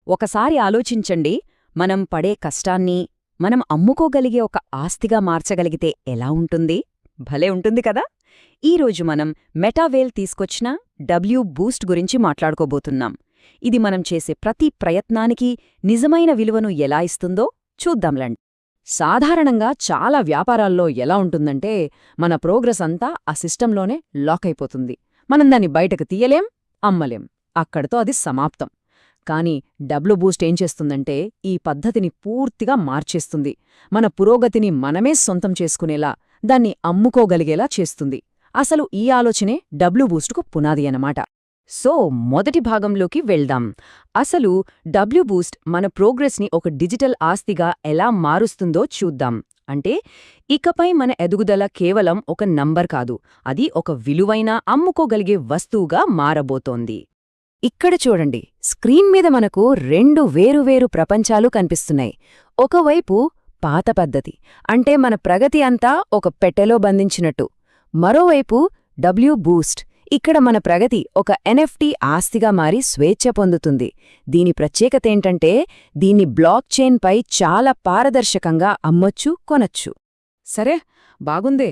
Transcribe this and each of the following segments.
ఒకసారి ఆలోచించండి, మనం పడే కష్టాన్ని మనం అమ్ముకోగలిగే ఒక ఆస్తిగా మార్చగలిగితే ఎలా ఉంటుంది? భలే ఉంటుంది కదా! ఈరోజు మనం మెటావేల్ తీసుకొచ్చిన డబ్ల్యూ బూస్ట్ గురించి మాట్లాడుకోబోతున్నాం. ఇది మనం చేసే ప్రతి ప్రయత్నానికి నిజమైన విలువను ఎలా ఇస్తుందో చూద్దాంలండి. సాధారణంగా చాలా వ్యాపారాల్లో ఎలా ఉంటుందంటే, మన ప్రోగ్రెస్ అంతా ఆ సిస్టంలోనే లాక్ అయిపోతుంది. మనం దాన్ని బయటకు తీయలేం, అమ్మలేం. అక్కడితో అది సమాప్తం. కానీ డబ్ల్యూ బూస్ట్ ఏం చేస్తుందంటే, ఈ పద్ధతిని పూర్తిగా మార్చేస్తుంది. మన పురోగతిని మనమే సొంతం చేసుకునేలా, దాన్ని అమ్ముకోగలిగేలా చేస్తుంది. అసలు ఈ ఆలోచనే డబ్ల్యూ బూస్టుకు పునాది అన్నమాట. సో మొదటి భాగంలోకి వెళ్దాం. అసలు డబ్ల్యూ బూస్ట్ మన ప్రోగ్రెస్ని ఒక డిజిటల్ ఆస్తిగా ఎలా మారుస్తుందో చూద్దాం. అంటే ఇకపై మన ఎదుగుదల కేవలం ఒక నంబర్ కాదు, అది ఒక విలువైన అమ్ముకోగలిగే వస్తువుగా మారబోతోంది. ఇక్కడ చూడండి, స్క్రీన్ మీద మనకు రెండు వేరువేరు ప్రపంచాలు కనిపిస్తున్నాయి. ఒకవైపు పాత పద్ధతి, అంటే మన ప్రగతి అంతా ఒక పెట్టెలో బంధించినట్టు. మరోవైపు డబ్ల్యూ బూస్ట్, ఇక్కడ మన ప్రగతి ఒక ఎన్ఎఫ్టీ ఆస్తిగా మారి స్వేచ్ఛ పొందుతుంది. దీని ప్రత్యేకతేంటంటే, దీన్ని బ్లాక్ చైన్పై చాలా పారదర్శకంగా అమ్మొచ్చు, కొనొచ్చు. సరే, బాగుందే.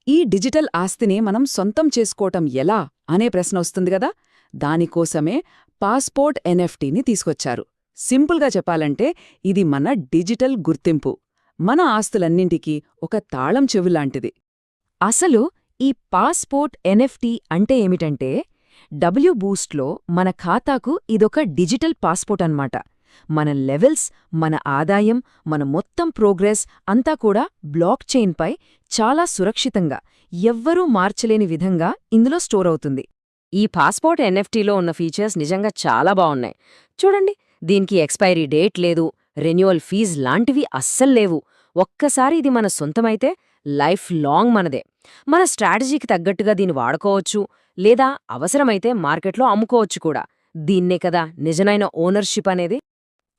ఈ డిజిటల్ ఆస్తిని మనం సొంతం చేసుకోవటం ఎలా అనే ప్రశ్న వస్తుంది గదా! దానికోసమే పాస్పోర్ట్ ఎన్ఎఫ్టీని తీసుకొచ్చారు. సింపుల్గా చెప్పాలంటే, ఇది మన డిజిటల్ గుర్తింపు. మన ఆస్తులన్నింటికీ ఒక తాళం చెవులాంటిది. అసలు ఈ పాస్పోర్ట్ ఎన్ఎఫ్టీ అంటే ఏమిటంటే, డబ్ల్యూ బూస్ట్లో మన ఖాతాకు ఇదొక డిజిటల్ పాస్పోర్ట్ అన్నమాట. మన లెవెల్స్, మన ఆదాయం, మన మొత్తం ప్రోగ్రెస్ అంతా కూడా బ్లాక్ చైన్పై చాలా సురక్షితంగా, ఎవ్వరూ మార్చలేని విధంగా ఇందులో స్టోర్ అవుతుంది. ఈ పాస్పోర్ట్ ఎన్ఎఫ్టీలో ఉన్న ఫీచర్స్ నిజంగా చాలా బావున్నాయి. చూడండి, దీనికి ఎక్స్పైరీ డేట్ లేదు, రెన్యువల్ ఫీజ్ లాంటివి అస్సల్లేవు. ఒక్కసారి ఇది మన సొంతమైతే లైఫ్ లాంగ్ మనదే. మన స్ట్రాటజీకి తగ్గట్టుగా దీన్ని వాడుకోవచ్చు, లేదా అవసరమైతే మార్కెట్లో అమ్ముకోవచ్చు కూడా. దీన్నే కదా నిజమైన ఓనర్షిప్ అనేది.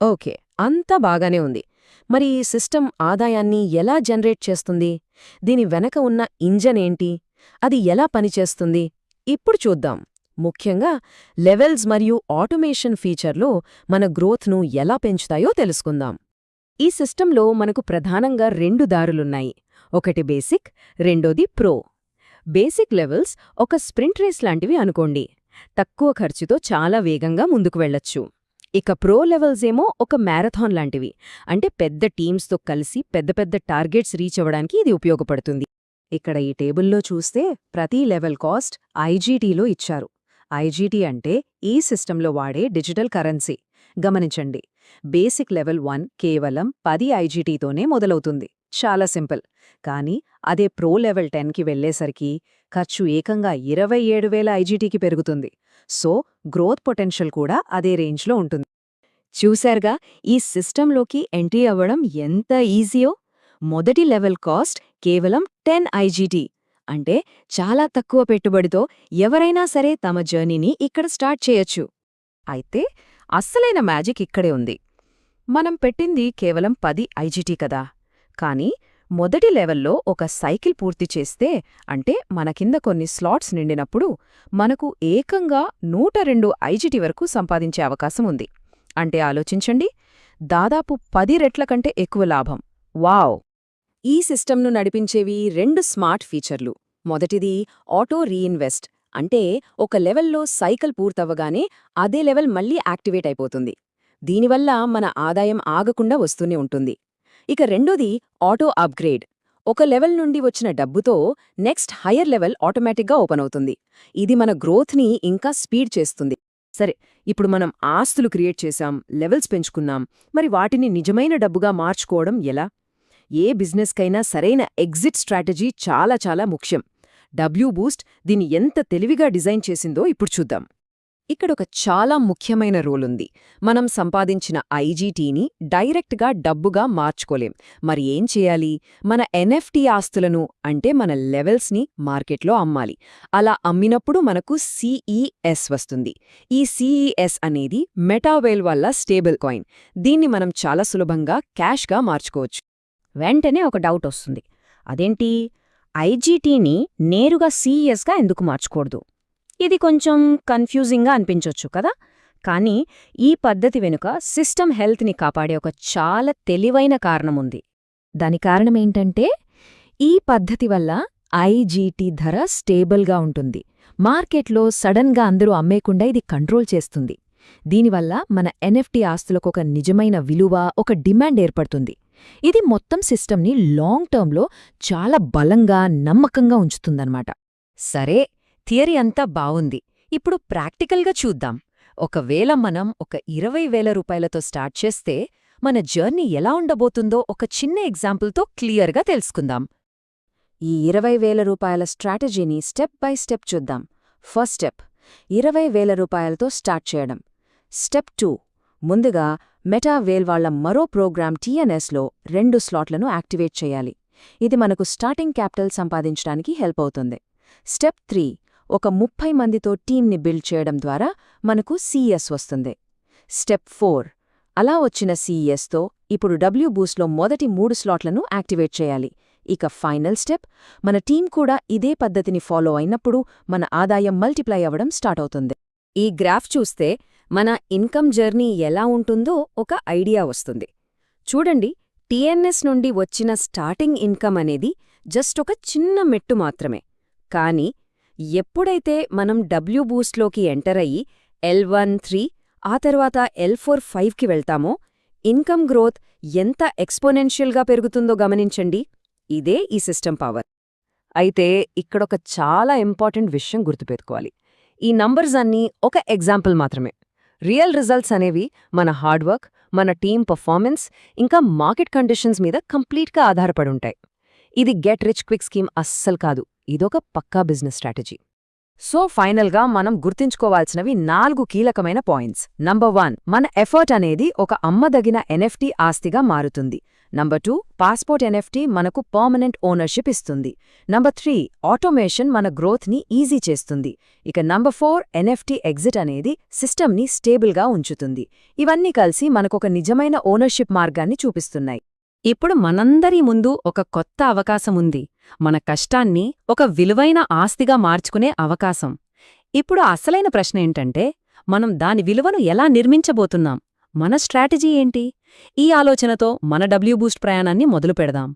ఓకే, అంతా బాగానే ఉంది. మరి ఈ సిస్టమ్ ఆదాయాన్ని ఎలా జనరేట్ చేస్తుంది? దీని వెనక ఉన్న ఇంజన్ ఏంటి? అది ఎలా పనిచేస్తుంది? ఇప్పుడు చూద్దాం. ముఖ్యంగా లెవెల్స్ మరియు ఆటోమేషన్ ఫీచర్లు మన గ్రోత్ను ఎలా పెంచుతాయో తెలుసుకుందాం. ఈ సిస్టంలో మనకు ప్రధానంగా రెండు దారులున్నాయి. ఒకటి బేసిక్, రెండోది ప్రో. బేసిక్ లెవెల్స్ ఒక స్ప్రింట్ రేస్ లాంటివి అనుకోండి. తక్కువ ఖర్చుతో చాలా వేగంగా ముందుకు వెళ్లొచ్చు. ఇక ప్రో లెవెల్స్ ఏమో ఒక మ్యారథాన్ లాంటివి, అంటే పెద్ద టీమ్స్తో కలిసి పెద్ద పెద్ద టార్గెట్స్ రీచ్ అవ్వడానికి ఇది ఉపయోగపడుతుంది. ఇక్కడ ఈ టేబుల్లో చూస్తే ప్రతి లెవెల్ కాస్ట్ ఐజీటీలో ఇచ్చారు. ఐజీటీ అంటే ఈ సిస్టంలో వాడే డిజిటల్ కరెన్సీ. గమనించండి, బేసిక్ లెవెల్ 1 కేవలం 10 ఐజీటీతోనే మొదలవుతుంది. చాలా సింపుల్. కానీ అదే ప్రో లెవెల్ 10కి వెళ్లేసరికి ఖర్చు ఏకంగా 27,000 ఐజీటీకి పెరుగుతుంది. సో గ్రోత్ పొటెన్షియల్ కూడా అదే రేంజ్లో ఉంటుంది. చూశారుగా, ఈ సిస్టంలోకి ఎంట్రీ అవ్వడం ఎంత ఈజీయో. మొదటి లెవెల్ కాస్ట్ కేవలం 10 ఐజీటీ, అంటే చాలా తక్కువ పెట్టుబడితో ఎవరైనా సరే తమ జర్నీని ఇక్కడ స్టార్ట్ చేయొచ్చు. అయితే అస్సలైన మ్యాజిక్ ఇక్కడే ఉంది. మనం పెట్టింది కేవలం 10 ఐజీటీ కదా, కానీ మొదటి లెవెల్లో ఒక సైకిల్ పూర్తి చేస్తే, అంటే మన కింద కొన్ని స్లాట్స్ నిండినప్పుడు మనకు ఏకంగా 102 ఐజీటీ వరకు సంపాదించే అవకాశం ఉంది. అంటే ఆలోచించండి, దాదాపు 10 రెట్ల కంటే ఎక్కువ లాభం. వావ్! ఈ సిస్టమ్ను నడిపించేవి రెండు స్మార్ట్ ఫీచర్లు. మొదటిది ఆటో రీఇన్వెస్ట్, అంటే ఒక లెవెల్లో సైకిల్ పూర్తవ్వగానే అదే లెవెల్ మళ్లీ యాక్టివేట్ అయిపోతుంది. దీనివల్ల మన ఆదాయం ఆగకుండా వస్తూనే ఉంటుంది. ఇక రెండోది ఆటో అప్గ్రేడ్. ఒక లెవెల్ నుండి వచ్చిన డబ్బుతో నెక్స్ట్ హయ్యర్ లెవెల్ ఆటోమేటిక్గా ఓపెన్ అవుతుంది. ఇది మన గ్రోత్ని ఇంకా స్పీడ్ చేస్తుంది. సరే, ఇప్పుడు మనం ఆస్తులు క్రియేట్ చేశాం, లెవెల్స్ పెంచుకున్నాం. మరి వాటిని నిజమైన డబ్బుగా మార్చుకోవడం ఎలా? ఏ బిజినెస్కైనా సరైన ఎగ్జిట్ స్ట్రాటజీ చాలా చాలా ముఖ్యం. డబ్ల్యూ బూస్ట్ దీన్ని ఎంత తెలివిగా డిజైన్ చేసిందో ఇప్పుడు చూద్దాం. ఇక్కడొక చాలా ముఖ్యమైన రోల్ ఉంది. మనం సంపాదించిన ఐజీటీని డైరెక్ట్గా డబ్బుగా మార్చుకోలేం. మరి ఏం చేయాలి? మన ఎన్ఎఫ్టీ ఆస్తులను, అంటే మన లెవెల్స్ని మార్కెట్లో అమ్మాలి. అలా అమ్మినప్పుడు మనకు సిఈఎస్ వస్తుంది. ఈ సిఈఎస్ అనేది మెటావేల్ వల్ల స్టేబుల్ కాయిన్. దీన్ని మనం చాలా సులభంగా క్యాష్గా మార్చుకోవచ్చు. వెంటనే ఒక డౌట్ వస్తుంది, అదేంటి, ఐజీటీని నేరుగా సిఈఎస్గా ఎందుకు మార్చకూడదు? ఇది కొంచెం కన్ఫ్యూజింగ్గా అనిపించొచ్చు కదా. కానీ ఈ పద్ధతి వెనుక సిస్టమ్ హెల్త్ని కాపాడే ఒక చాలా తెలివైన కారణముంది. దాని కారణమేంటంటే ఈ పద్ధతి వల్ల ఐజీటీ ధర స్టేబుల్గా ఉంటుంది. మార్కెట్లో సడన్గా అందరూ అమ్మేకుండా ఇది కంట్రోల్ చేస్తుంది. దీనివల్ల మన ఎన్ఎఫ్టీ ఆస్తులకొక నిజమైన విలువ, ఒక డిమాండ్ ఏర్పడుతుంది. ఇది మొత్తం సిస్టమ్ని లాంగ్ టర్మ్లో చాలా బలంగా, నమ్మకంగా ఉంచుతుందన్నమాట. సరే, థియరీ అంతా బావుంది. ఇప్పుడు ప్రాక్టికల్గా చూద్దాం. ఒకవేళ మనం ఒక 20,000 రూపాయలతో స్టార్ట్ చేస్తే మన జర్నీ ఎలా ఉండబోతుందో ఒక చిన్న ఎగ్జాంపుల్తో క్లియర్గా తెలుసుకుందాం. ఈ 20,000 రూపాయల స్ట్రాటజీని స్టెప్ బై స్టెప్ చూద్దాం. ఫస్ట్ స్టెప్ 20,000 రూపాయలతో స్టార్ట్ చేయడం. స్టెప్ 2 ముందుగా మెటావేల్ వాళ్ల మరో ప్రోగ్రామ్ TNSలో 2 స్లాట్లను యాక్టివేట్ చేయాలి. ఇది మనకు స్టార్టింగ్ క్యాపిటల్ సంపాదించడానికి హెల్ప్ అవుతుంది. స్టెప్ 3 ఒక 30 మందితో టీంని బిల్డ్ చేయడం ద్వారా మనకు CES వస్తుంది. స్టెప్ 4 అలా వచ్చిన CESతో ఇప్పుడు WBoostలో మొదటి 3 స్లాట్లను యాక్టివేట్ చేయాలి. ఇక ఫైనల్ స్టెప్, మన టీం కూడా ఇదే పద్ధతిని ఫాలో అయినప్పుడు మన ఆదాయం మల్టిప్లై అవ్వడం స్టార్ట్ అవుతుంది. ఈ గ్రాఫ్ చూస్తే మన ఇన్కమ్ జర్నీ ఎలా ఉంటుందో ఒక ఐడియా వస్తుంది. చూడండి, TNS నుండి వచ్చిన స్టార్టింగ్ ఇన్కమ్ అనేది జస్ట్ ఒక చిన్న మెట్టు మాత్రమే. కానీ ఎప్పుడైతే మనం WBoostలోకి ఎంటర్ అయ్యి L1-3 ఆ తర్వాత L4-5కి వెళ్తామో ఇన్కమ్ గ్రోత్ ఎంత ఎక్స్పోనెన్షియల్గా పెరుగుతుందో గమనించండి. ఇదే ఈ సిస్టమ్ పవర్. అయితే ఇక్కడొక చాలా ఇంపార్టెంట్ విషయం గుర్తుపెట్టుకోవాలి. ఈ నంబర్స్ అన్నీ ఒక ఎగ్జాంపుల్ మాత్రమే. రియల్ రిజల్ట్స్ అనేవి మన హార్డ్ వర్క్, మన టీం పర్ఫార్మెన్స్, ఇంకా మార్కెట్ కండిషన్స్ మీద కంప్లీట్గా ఆధారపడుంటాయి. ఇది గెట్ రిచ్ క్విక్ స్కీమ్ అస్సలు కాదు. ఇదొక పక్కా బిజినెస్ స్ట్రాటజీ. సో ఫైనల్గా మనం గుర్తుంచుకోవాల్సినవి 4 కీలకమైన పాయింట్స్. నంబర్ 1, మన ఎఫర్ట్ అనేది ఒక అమ్మదగిన NFT ఆస్తిగా మారుతుంది. నంబర్ 2, పాస్పోర్ట్ NFT మనకు పర్మనెంట్ ఓనర్షిప్ ఇస్తుంది. నంబర్ 3, ఆటోమేషన్ మన గ్రోత్ని ఈజీ చేస్తుంది. ఇక నంబర్ 4, NFT ఎగ్జిట్ అనేది సిస్టమ్ని స్టేబుల్గా ఉంచుతుంది. ఇవన్నీ కలిసి మనకొక నిజమైన ఓనర్షిప్ మార్గాన్ని చూపిస్తున్నాయి. ఇప్పుడు మనందరి ముందు ఒక కొత్త అవకాశముంది. మన కష్టాన్ని ఒక విలువైన ఆస్తిగా మార్చుకునే అవకాశం. ఇప్పుడు అసలైన ప్రశ్న ఏంటంటే, మనం దాని విలువను ఎలా నిర్మించబోతున్నాం? మన స్ట్రాటజీ ఏంటి? ఈ ఆలోచనతో మన WBoost ప్రయాణాన్ని మొదలు పెడదాం.